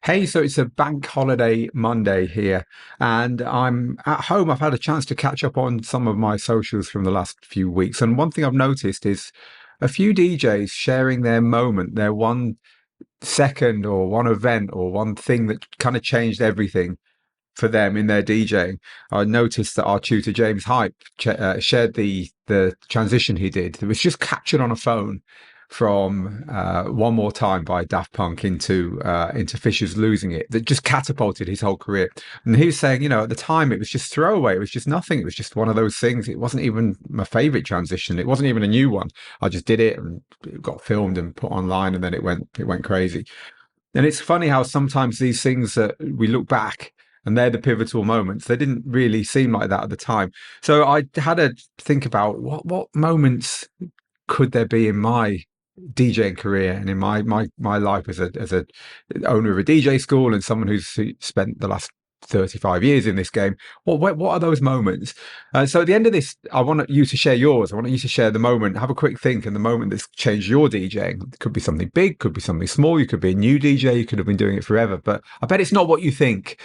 Hey, so it's a bank holiday Monday here, and I'm at home. I've had a chance to catch up on some of my socials from the last few weeks. And one thing I've noticed is a few DJs sharing their moment, their 1 second or one event or one thing that kind of changed everything for them in their DJing. I noticed that our tutor James Hype shared the transition he did. It was just captured on a phone from One More Time by Daft Punk into Fisher's Losing It, that just catapulted his whole career. And he was saying, at the time it was just throwaway, it was just nothing, it was just one of those things. It wasn't even my favorite transition, it wasn't even a new one. I just did it and it got filmed and put online, and then it went crazy. And it's funny how sometimes these things that we look back and they're the pivotal moments. They didn't really seem like that at the time. So I had to think about what moments could there be in my DJing career and in my life as a owner of a DJ school and someone who's spent the last 35 years in this game. What are those moments? So at the end of this, I want you to share yours. I want you to share the moment, have a quick think, and the moment that's changed your DJing. It could be something big, could be something small. You could be a new DJ. You could have been doing it forever, but I bet it's not what you think.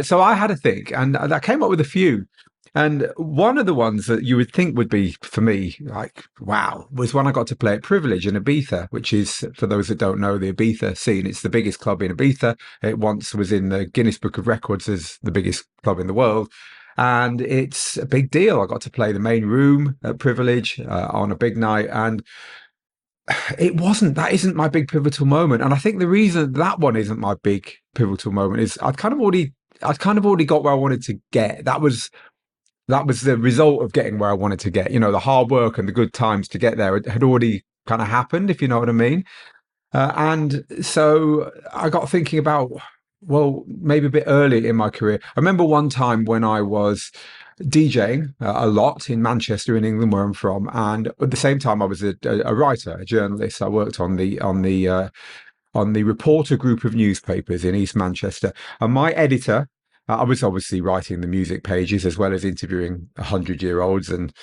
So I had a think, and I came up with a few. And one of the ones that you would think would be, for me, like, wow, was when I got to play at Privilege in Ibiza, which is, for those that don't know, the Ibiza scene. It's the biggest club in Ibiza. It once was in the Guinness Book of Records as the biggest club in the world. And it's a big deal. I got to play the main room at Privilege on a big night. And that isn't my big pivotal moment. And I think the reason that one isn't my big pivotal moment is I'd kind of already got where I wanted to get. That was the result of getting where I wanted to get. The hard work and the good times to get there had already kind of happened, if you know what I mean. And so I got thinking about, well, maybe a bit early in my career. I remember one time when I was DJing a lot in Manchester, in England, where I'm from, and at the same time I was a writer, a journalist. I worked on the reporter group of newspapers in East Manchester, and my editor. I was obviously writing the music pages as well as interviewing 100-year-olds and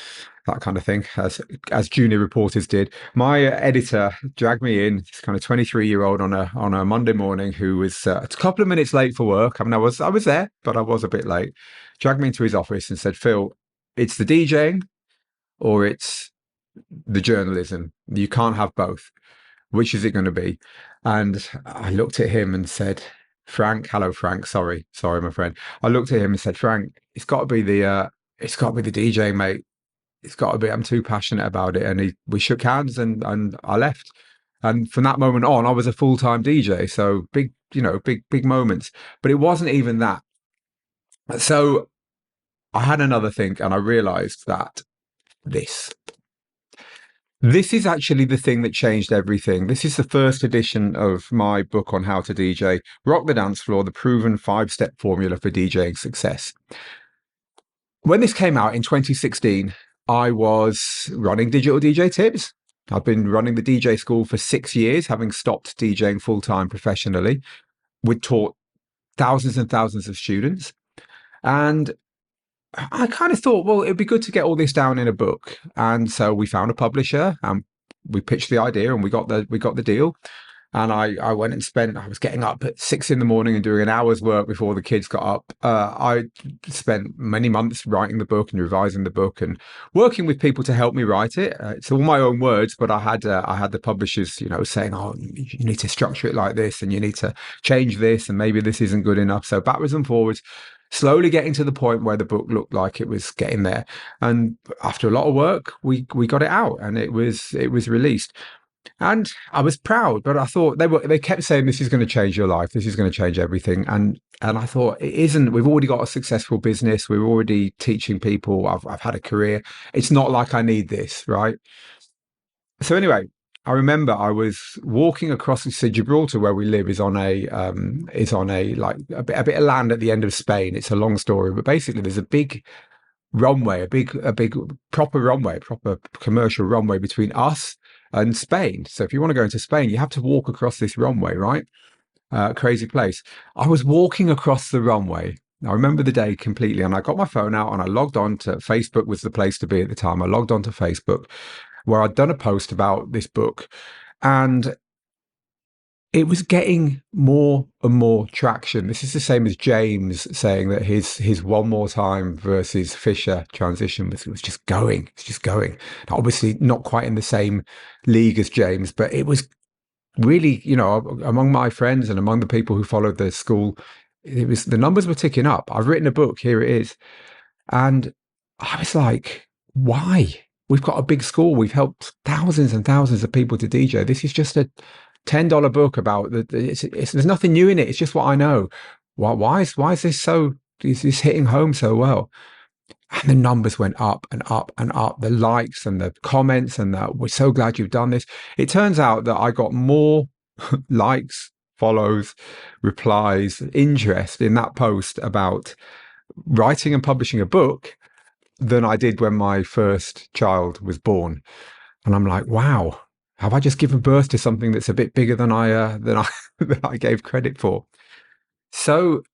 that kind of thing, as junior reporters did. My editor dragged me in, this kind of 23-year-old on a Monday morning who was a couple of minutes late for work. I mean, I was there, but I was a bit late. Dragged me into his office and said, "Phil, it's the DJing or it's the journalism. You can't have both. Which is it going to be?" And I looked at him and said, "Frank, hello, Frank. Sorry, my friend." I looked at him and said, "Frank, it's got to be the DJ, mate. It's got to be. I'm too passionate about it." And we shook hands and I left. And from that moment on, I was a full-time DJ. So big moments. But it wasn't even that. So I had another think, and I realized that this. This is actually the thing that changed everything. This is the first edition of my book on how to DJ, Rock the Dance Floor, the proven 5-step formula for DJing success. When this came out in 2016, I was running Digital DJ Tips. I've been running the DJ school for 6 years, having stopped DJing full-time professionally. We'd taught thousands and thousands of students. And I kind of thought, well, it'd be good to get all this down in a book. And so we found a publisher and we pitched the idea and we got the deal. And I went and I was getting up at 6 a.m. and doing an hour's work before the kids got up. I spent many months writing the book and revising the book and working with people to help me write it. It's all my own words, but I had the publishers, saying, "Oh, you need to structure it like this and you need to change this and maybe this isn't good enough." So backwards and forwards, slowly getting to the point where the book looked like it was getting there. And after a lot of work, we got it out and it was released. And I was proud, but I thought they kept saying, "This is going to change your life. This is going to change everything." And I thought, it isn't. We've already got a successful business. We're already teaching people. I've had a career. It's not like I need this, right? So anyway, I remember I was walking across Gibraltar, where we live, is on a like a bit of land at the end of Spain. It's a long story, but basically there's a big runway, a big proper runway, proper commercial runway between us and Spain. So if you want to go into Spain, you have to walk across this runway, right? Crazy place. I was walking across the runway. I remember the day completely, and I got my phone out and I logged on to Facebook. Was the place to be at the time. I logged on to Facebook, where I'd done a post about this book, and it was getting more and more traction. This is the same as James saying that his One More Time versus Fisher transition was just going. It's just going. Now, obviously, not quite in the same league as James, but it was really, among my friends and among the people who followed the school, it was the numbers were ticking up. I've written a book. Here it is. And I was like, why? We've got a big school. We've helped thousands and thousands of people to DJ. This is just a $10 book about there's nothing new in it. It's just what I know. Why is this so, is this hitting home so well? And the numbers went up and up and up, the likes and the comments and we're so glad you've done this. It turns out that I got more likes, follows, replies, interest in that post about writing and publishing a book than I did when my first child was born. And I'm like, wow, have I just given birth to something that's a bit bigger than I than I gave credit for? So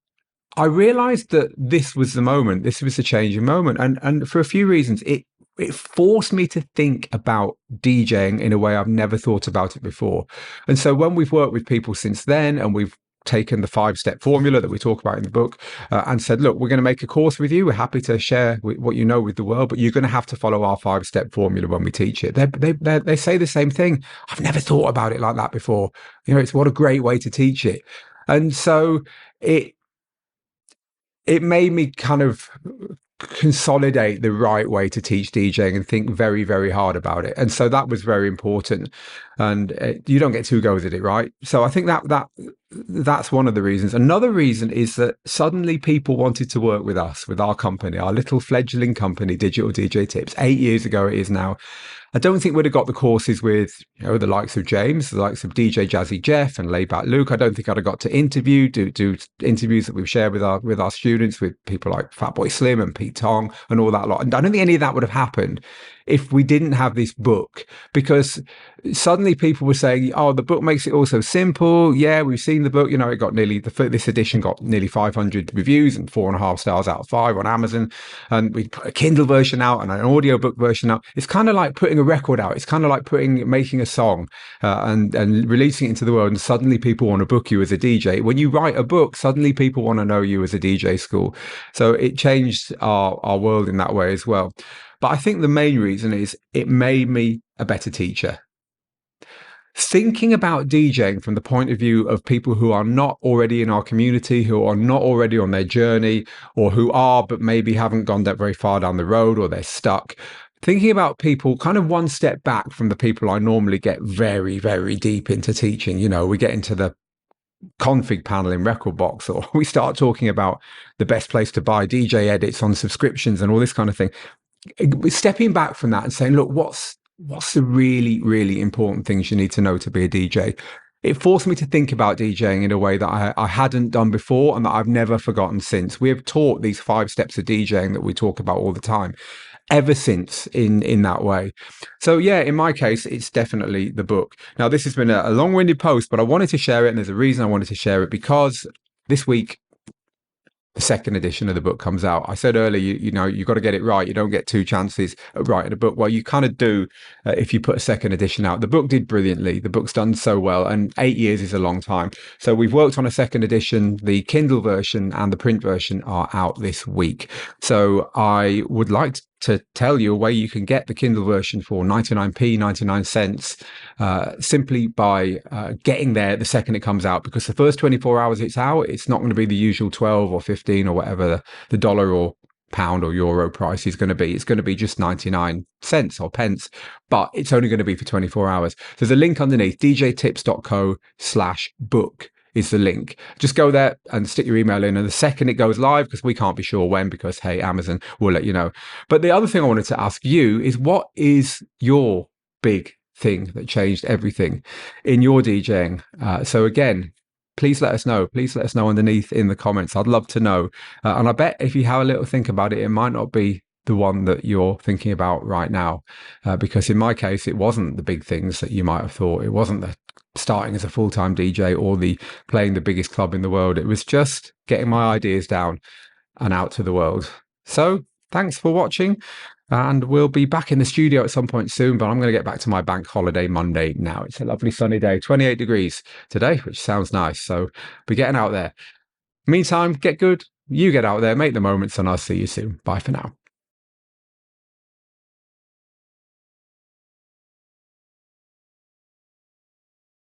I realized that this was the moment. This was the changing moment, and for a few reasons, it forced me to think about DJing in a way I've never thought about it before. And so when we've worked with people since then, and we've taken the 5-step formula that we talk about in the book and said, look, we're going to make a course with you. We're happy to share what you know with the world, but you're going to have to follow our 5-step formula when we teach it. They say the same thing. I've never thought about it like that before. It's what a great way to teach it. And so it made me kind of consolidate the right way to teach DJing and think very, very hard about it. And so that was very important. And you don't get 2 goes at it, right? So I think that's one of the reasons. Another reason is that suddenly people wanted to work with us, with our company, our little fledgling company, Digital DJ Tips. 8 years ago it is now. I don't think we'd have got the courses with the likes of James, the likes of DJ Jazzy Jeff and Layback Luke. I don't think I'd have got to do interviews that we've shared with our students, with people like Fatboy Slim and Pete Tong and all that lot. And I don't think any of that would have happened if we didn't have this book, because suddenly people were saying, oh, the book makes it all so simple. Yeah, we've seen the book. It got this edition got nearly 500 reviews and 4.5 stars out of 5 on Amazon. And we put a Kindle version out and an audiobook version out. It's kind of like putting a record out. It's kind of like making a song and releasing it into the world. And suddenly people want to book you as a DJ. When you write a book, suddenly people want to know you as a DJ school. So it changed our world in that way as well. But I think the main reason is it made me a better teacher. Thinking about DJing from the point of view of people who are not already in our community, who are not already on their journey, or who are but maybe haven't gone that very far down the road, or they're stuck. Thinking about people kind of one step back from the people I normally get very, very deep into teaching. We get into the config panel in Rekordbox, or we start talking about the best place to buy DJ edits on subscriptions and all this kind of thing. Stepping back from that and saying, look, what's the really, really important things you need to know to be a DJ? It forced me to think about DJing in a way that I hadn't done before and that I've never forgotten since. We have taught these 5 steps of DJing that we talk about all the time ever since in that way. So yeah, in my case, it's definitely the book. Now, this has been a long-winded post, but I wanted to share it, and there's a reason I wanted to share it, because this week the 2nd edition of the book comes out. I said earlier, you've got to get it right. You don't get 2 chances at writing a book. Well, you kind of do if you put a 2nd edition out. The book did brilliantly. The book's done so well, and 8 years is a long time. So we've worked on a 2nd edition. The Kindle version and the print version are out this week. So I would like to tell you a way you can get the Kindle version for 99p, 99 cents, simply by getting there the second it comes out, because the first 24 hours it's out, it's not going to be the usual 12 or 15 or whatever the dollar or pound or euro price is going to be. It's going to be just 99 cents or pence, but it's only going to be for 24 hours. There's a link underneath, djtips.co/book. is the link. Just go there and stick your email in, and the second it goes live, because we can't be sure when, because hey, Amazon will let you know. But the other thing I wanted to ask you is, what is your big thing that changed everything in your DJing? So again, please let us know. Please let us know underneath in the comments. I'd love to know. And I bet if you have a little think about it, it might not be the one that you're thinking about right now, because in my case, it wasn't the big things that you might have thought. It wasn't the starting as a full-time DJ or the playing the biggest club in the world. It was just getting my ideas down and out to the world. So thanks for watching. And we'll be back in the studio at some point soon, but I'm going to get back to my bank holiday Monday now. It's a lovely sunny day, 28 degrees today, which sounds nice. So be getting out there. Meantime, get good. You get out there, make the moments, and I'll see you soon. Bye for now.